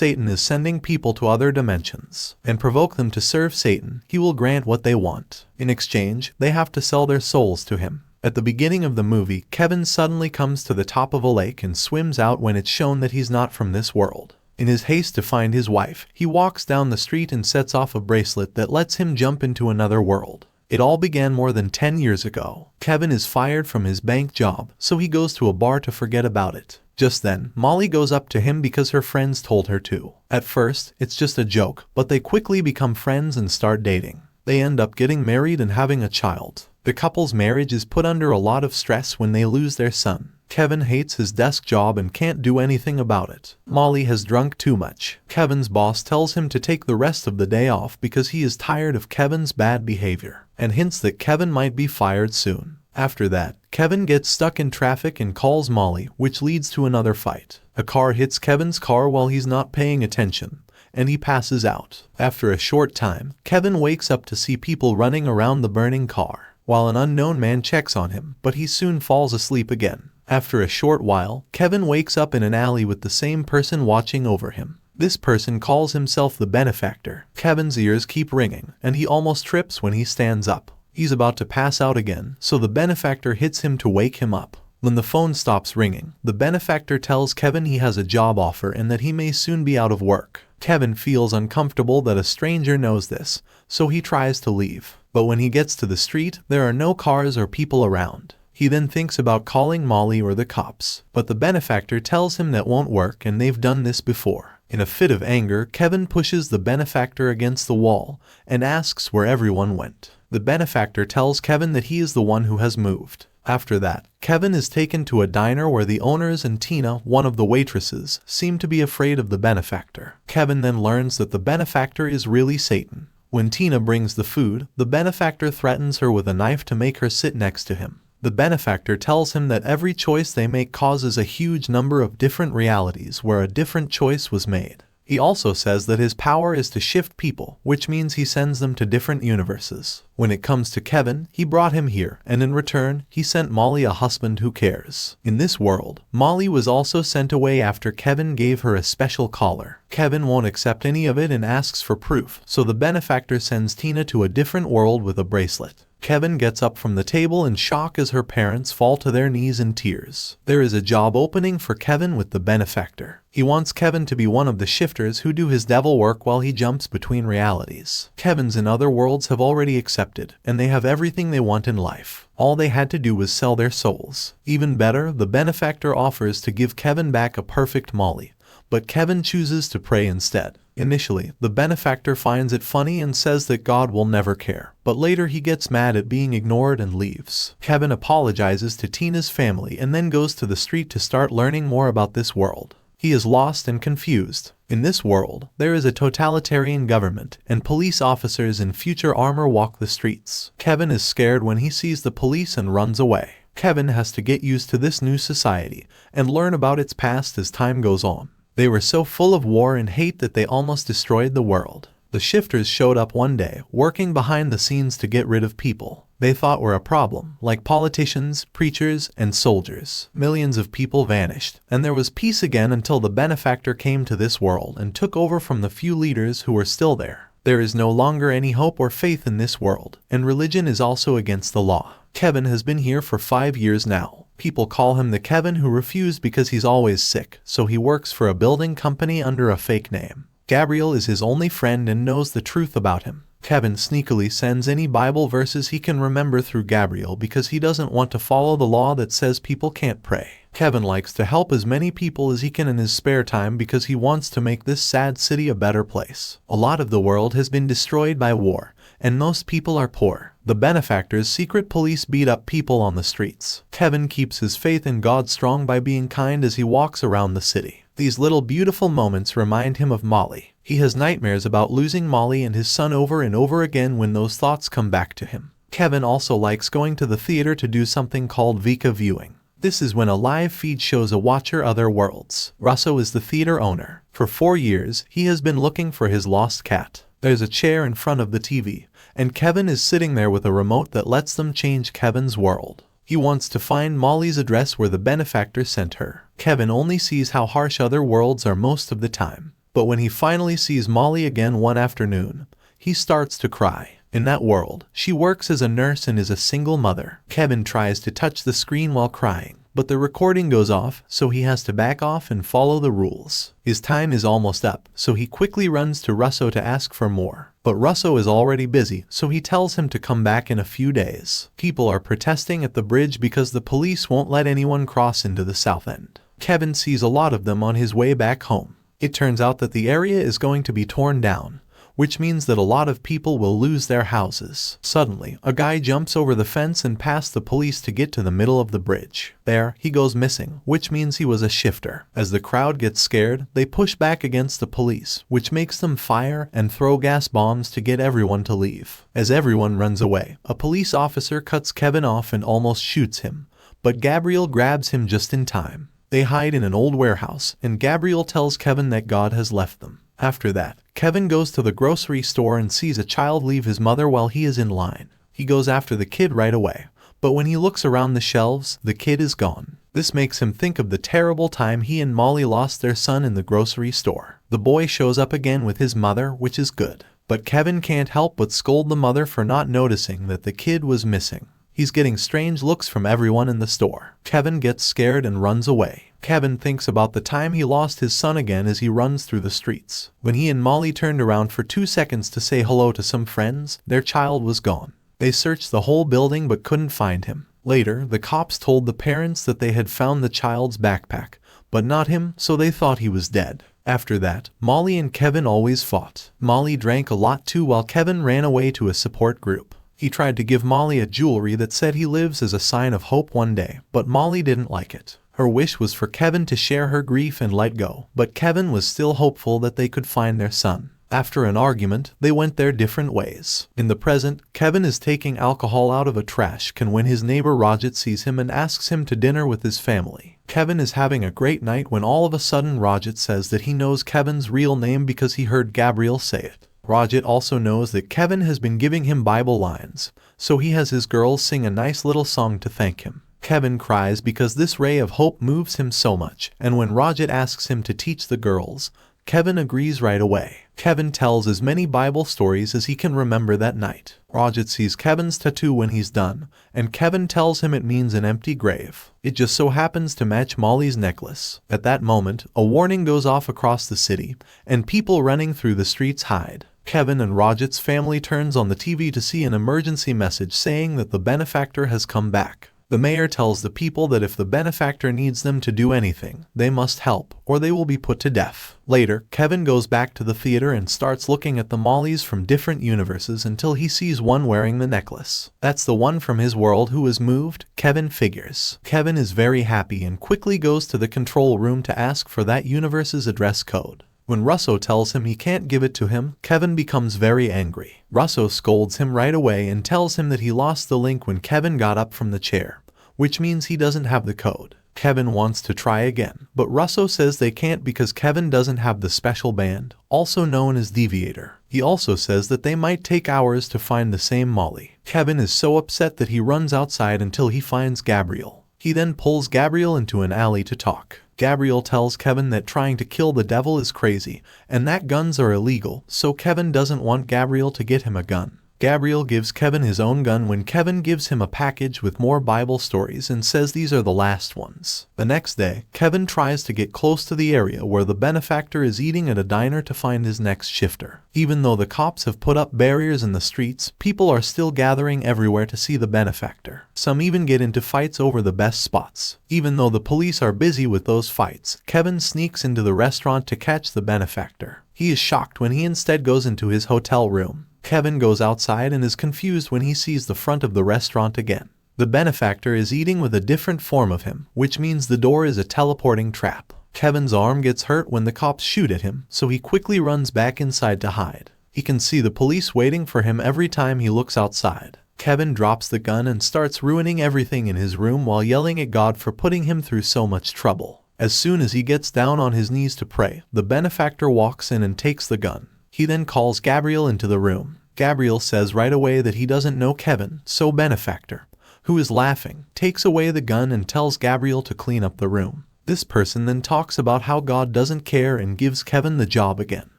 Satan is sending people to other dimensions and provoke them to serve Satan, he will grant what they want. In exchange, they have to sell their souls to him. At the beginning of the movie, Kevin suddenly comes to the top of a lake and swims out when it's shown that he's not from this world. In his haste to find his wife, he walks down the street and sets off a bracelet that lets him jump into another world. It all began more than 10 years ago. Kevin is fired from his bank job, so he goes to a bar to forget about it. Just then, Molly goes up to him because her friends told her to. At first, it's just a joke, but they quickly become friends and start dating. They end up getting married and having a child. The couple's marriage is put under a lot of stress when they lose their son. Kevin hates his desk job and can't do anything about it. Molly has drunk too much. Kevin's boss tells him to take the rest of the day off because he is tired of Kevin's bad behavior, and hints that Kevin might be fired soon. After that, Kevin gets stuck in traffic and calls Molly, which leads to another fight. A car hits Kevin's car while he's not paying attention, and he passes out. After a short time, Kevin wakes up to see people running around the burning car, while an unknown man checks on him, but he soon falls asleep again. After a short while, Kevin wakes up in an alley with the same person watching over him. This person calls himself the benefactor. Kevin's ears keep ringing, and he almost trips when he stands up. He's about to pass out again, so the benefactor hits him to wake him up. When the phone stops ringing, the benefactor tells Kevin he has a job offer and that he may soon be out of work. Kevin feels uncomfortable that a stranger knows this, so he tries to leave. But when he gets to the street, there are no cars or people around. He then thinks about calling Molly or the cops, but the benefactor tells him that won't work and they've done this before. In a fit of anger, Kevin pushes the benefactor against the wall and asks where everyone went. The benefactor tells Kevin that he is the one who has moved. After that, Kevin is taken to a diner where the owners and Tina, one of the waitresses, seem to be afraid of the benefactor. Kevin then learns that the benefactor is really Satan. When Tina brings the food, the benefactor threatens her with a knife to make her sit next to him. The benefactor tells him that every choice they make causes a huge number of different realities where a different choice was made. He also says that his power is to shift people, which means he sends them to different universes. When it comes to Kevin, he brought him here, and in return, he sent Molly a husband who cares. In this world, Molly was also sent away after Kevin gave her a special collar. Kevin won't accept any of it and asks for proof, so the benefactor sends Tina to a different world with a bracelet. Kevin gets up from the table in shock as her parents fall to their knees in tears. There is a job opening for Kevin with the benefactor. He wants Kevin to be one of the shifters who do his devil work while he jumps between realities. Kevins in other worlds have already accepted, and they have everything they want in life. All they had to do was sell their souls. Even better, the benefactor offers to give Kevin back a perfect Molly, but Kevin chooses to pray instead. Initially, the benefactor finds it funny and says that God will never care, but later he gets mad at being ignored and leaves. Kevin apologizes to Tina's family and then goes to the street to start learning more about this world. He is lost and confused. In this world, there is a totalitarian government, and police officers in future armor walk the streets. Kevin is scared when he sees the police and runs away. Kevin has to get used to this new society and learn about its past as time goes on. They were so full of war and hate that they almost destroyed the world. The shifters showed up one day, working behind the scenes to get rid of people they thought were a problem, like politicians, preachers, and soldiers. Millions of people vanished, and there was peace again until the benefactor came to this world and took over from the few leaders who were still there. There is no longer any hope or faith in this world, and religion is also against the law. Kevin has been here for 5 years now. People call him the Kevin who refused because he's always sick, so he works for a building company under a fake name. Gabriel is his only friend and knows the truth about him. Kevin sneakily sends any Bible verses he can remember through Gabriel because he doesn't want to follow the law that says people can't pray. Kevin likes to help as many people as he can in his spare time because he wants to make this sad city a better place. A lot of the world has been destroyed by war, and most people are poor. The benefactor's secret police beat up people on the streets. Kevin keeps his faith in God strong by being kind as he walks around the city. These little beautiful moments remind him of Molly. He has nightmares about losing Molly and his son over and over again when those thoughts come back to him. Kevin also likes going to the theater to do something called Vika viewing. This is when a live feed shows a watcher other worlds. Russo is the theater owner. For 4 years, he has been looking for his lost cat. There's a chair in front of the TV, and Kevin is sitting there with a remote that lets them change Kevin's world. He wants to find Molly's address where the benefactor sent her. Kevin only sees how harsh other worlds are most of the time. But when he finally sees Molly again one afternoon, he starts to cry. In that world, she works as a nurse and is a single mother. Kevin tries to touch the screen while crying, but the recording goes off, so he has to back off and follow the rules. His time is almost up, so he quickly runs to Russo to ask for more. But Russo is already busy, so he tells him to come back in a few days. People are protesting at the bridge because the police won't let anyone cross into the south end. Kevin sees a lot of them on his way back home. It turns out that the area is going to be torn down, which means that a lot of people will lose their houses. Suddenly, a guy jumps over the fence and past the police to get to the middle of the bridge. There, he goes missing, which means he was a shifter. As the crowd gets scared, they push back against the police, which makes them fire and throw gas bombs to get everyone to leave. As everyone runs away, a police officer cuts Kevin off and almost shoots him, but Gabriel grabs him just in time. They hide in an old warehouse, and Gabriel tells Kevin that God has left them. After that, Kevin goes to the grocery store and sees a child leave his mother while he is in line. He goes after the kid right away, but when he looks around the shelves, the kid is gone. This makes him think of the terrible time he and Molly lost their son in the grocery store. The boy shows up again with his mother, which is good, but Kevin can't help but scold the mother for not noticing that the kid was missing. He's getting strange looks from everyone in the store. Kevin gets scared and runs away. Kevin thinks about the time he lost his son again as he runs through the streets. When he and Molly turned around for 2 seconds to say hello to some friends, their child was gone. They searched the whole building but couldn't find him. Later, the cops told the parents that they had found the child's backpack, but not him, so they thought he was dead. After that, Molly and Kevin always fought. Molly drank a lot too while Kevin ran away to a support group. He tried to give Molly a jewelry that said he lives as a sign of hope one day, but Molly didn't like it. Her wish was for Kevin to share her grief and let go, but Kevin was still hopeful that they could find their son. After an argument, they went their different ways. In the present, Kevin is taking alcohol out of a trash can when his neighbor Rajat sees him and asks him to dinner with his family. Kevin is having a great night when all of a sudden Rajat says that he knows Kevin's real name because he heard Gabriel say it. Rajat also knows that Kevin has been giving him Bible lines, so he has his girls sing a nice little song to thank him. Kevin cries because this ray of hope moves him so much, and when Rajat asks him to teach the girls, Kevin agrees right away. Kevin tells as many Bible stories as he can remember that night. Rajat sees Kevin's tattoo when he's done, and Kevin tells him it means an empty grave. It just so happens to match Molly's necklace. At that moment, a warning goes off across the city, and people running through the streets hide. Kevin and Rajat's family turns on the TV to see an emergency message saying that the benefactor has come back. The mayor tells the people that if the benefactor needs them to do anything, they must help, or they will be put to death. Later, Kevin goes back to the theater and starts looking at the Mollys from different universes until he sees one wearing the necklace. That's the one from his world who was moved, Kevin figures. Kevin is very happy and quickly goes to the control room to ask for that universe's address code. When Russo tells him he can't give it to him, Kevin becomes very angry. Russo scolds him right away and tells him that he lost the link when Kevin got up from the chair, which means he doesn't have the code. Kevin wants to try again, but Russo says they can't because Kevin doesn't have the special band, also known as Deviator. He also says that they might take hours to find the same Molly. Kevin is so upset that he runs outside until he finds Gabriel. He then pulls Gabriel into an alley to talk. Gabriel tells Kevin that trying to kill the devil is crazy, and that guns are illegal, so Kevin doesn't want Gabriel to get him a gun. Gabriel gives Kevin his own gun when Kevin gives him a package with more Bible stories and says these are the last ones. The next day, Kevin tries to get close to the area where the benefactor is eating at a diner to find his next shifter. Even though the cops have put up barriers in the streets, people are still gathering everywhere to see the benefactor. Some even get into fights over the best spots. Even though the police are busy with those fights, Kevin sneaks into the restaurant to catch the benefactor. He is shocked when he instead goes into his hotel room. Kevin goes outside and is confused when he sees the front of the restaurant again. The benefactor is eating with a different form of him, which means the door is a teleporting trap. Kevin's arm gets hurt when the cops shoot at him, so he quickly runs back inside to hide. He can see the police waiting for him every time he looks outside. Kevin drops the gun and starts ruining everything in his room while yelling at God for putting him through so much trouble. As soon as he gets down on his knees to pray, the benefactor walks in and takes the gun. He then calls Gabriel into the room. Gabriel says right away that he doesn't know Kevin, so benefactor, who is laughing, takes away the gun and tells Gabriel to clean up the room. This person then talks about how God doesn't care and gives Kevin the job again.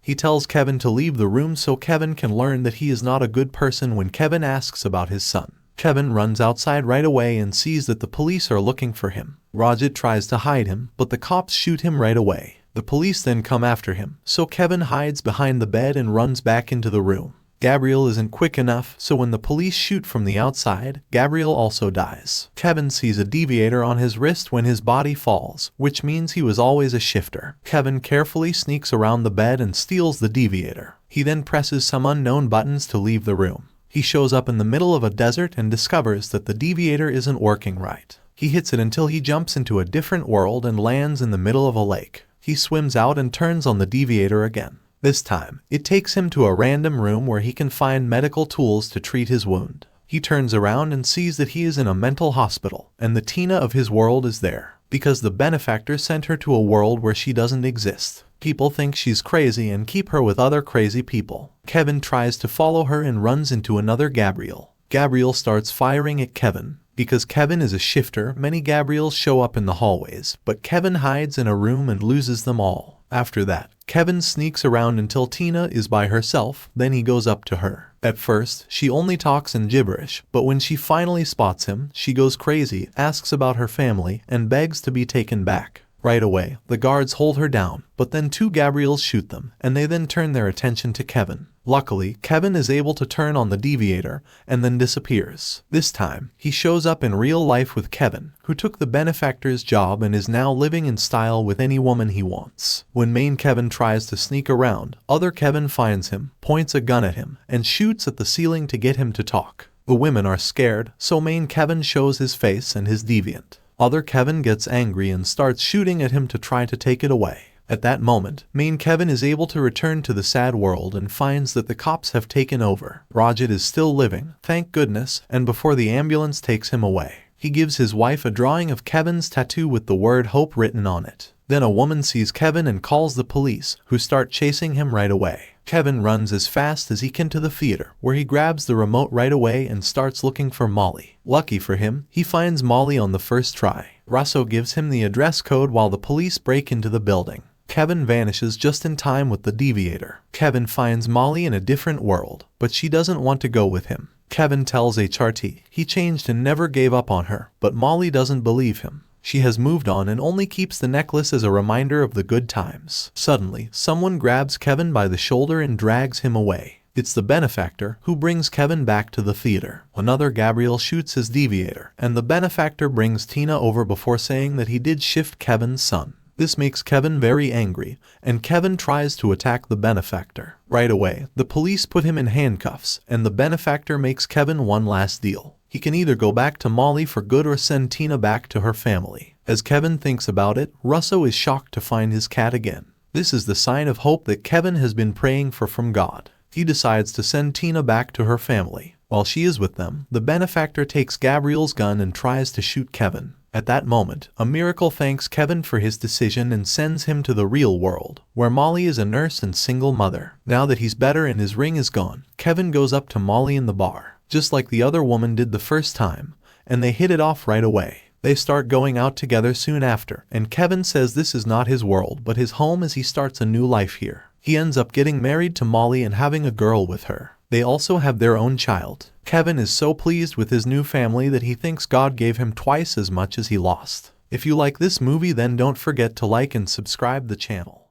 He tells Kevin to leave the room so Kevin can learn that he is not a good person when Kevin asks about his son. Kevin runs outside right away and sees that the police are looking for him. Roger tries to hide him, but the cops shoot him right away. The police then come after him, so Kevin hides behind the bed and runs back into the room. Gabriel isn't quick enough, so when the police shoot from the outside, Gabriel also dies. Kevin sees a deviator on his wrist when his body falls, which means he was always a shifter. Kevin carefully sneaks around the bed and steals the deviator. He then presses some unknown buttons to leave the room. He shows up in the middle of a desert and discovers that the deviator isn't working right. He hits it until he jumps into a different world and lands in the middle of a lake. He swims out and turns on the deviator again. This time, it takes him to a random room where he can find medical tools to treat his wound. He turns around and sees that he is in a mental hospital, and the Tina of his world is there, because the benefactor sent her to a world where she doesn't exist. People think she's crazy and keep her with other crazy people. Kevin tries to follow her and runs into another Gabriel. Gabriel starts firing at Kevin. Because Kevin is a shifter, many Gabriels show up in the hallways, but Kevin hides in a room and loses them all. After that, Kevin sneaks around until Tina is by herself, then he goes up to her. At first, she only talks in gibberish, but when she finally spots him, she goes crazy, asks about her family, and begs to be taken back. Right away, the guards hold her down, but then two Gabriels shoot them, and they then turn their attention to Kevin. Luckily, Kevin is able to turn on the deviator, and then disappears. This time, he shows up in real life with Kevin, who took the benefactor's job and is now living in style with any woman he wants. When main Kevin tries to sneak around, other Kevin finds him, points a gun at him, and shoots at the ceiling to get him to talk. The women are scared, so main Kevin shows his face and his deviant. Other Kevin gets angry and starts shooting at him to try to take it away. At that moment, main Kevin is able to return to the sad world and finds that the cops have taken over. Roger is still living, thank goodness, and before the ambulance takes him away, he gives his wife a drawing of Kevin's tattoo with the word hope written on it. Then a woman sees Kevin and calls the police, who start chasing him right away. Kevin runs as fast as he can to the theater, where he grabs the remote right away and starts looking for Molly. Lucky for him, he finds Molly on the first try. Russo gives him the address code while the police break into the building. Kevin vanishes just in time with the deviator. Kevin finds Molly in a different world, but she doesn't want to go with him. Kevin tells HRT he changed and never gave up on her, but Molly doesn't believe him. She has moved on and only keeps the necklace as a reminder of the good times. Suddenly, someone grabs Kevin by the shoulder and drags him away. It's the benefactor, who brings Kevin back to the theater. Another Gabriel shoots his deviator, and the benefactor brings Tina over before saying that he did shift Kevin's son. This makes Kevin very angry, and Kevin tries to attack the benefactor. Right away, the police put him in handcuffs, and the benefactor makes Kevin one last deal. He can either go back to Molly for good or send Tina back to her family. As Kevin thinks about it, Russo is shocked to find his cat again. This is the sign of hope that Kevin has been praying for from God. He decides to send Tina back to her family. While she is with them, the benefactor takes Gabriel's gun and tries to shoot Kevin. At that moment, a miracle thanks Kevin for his decision and sends him to the real world, where Molly is a nurse and single mother. Now that he's better and his ring is gone, Kevin goes up to Molly in the bar, just like the other woman did the first time, and they hit it off right away. They start going out together soon after, and Kevin says this is not his world but his home as he starts a new life here. He ends up getting married to Molly and having a girl with her. They also have their own child. Kevin is so pleased with his new family that he thinks God gave him twice as much as he lost. If you like this movie, then don't forget to like and subscribe the channel.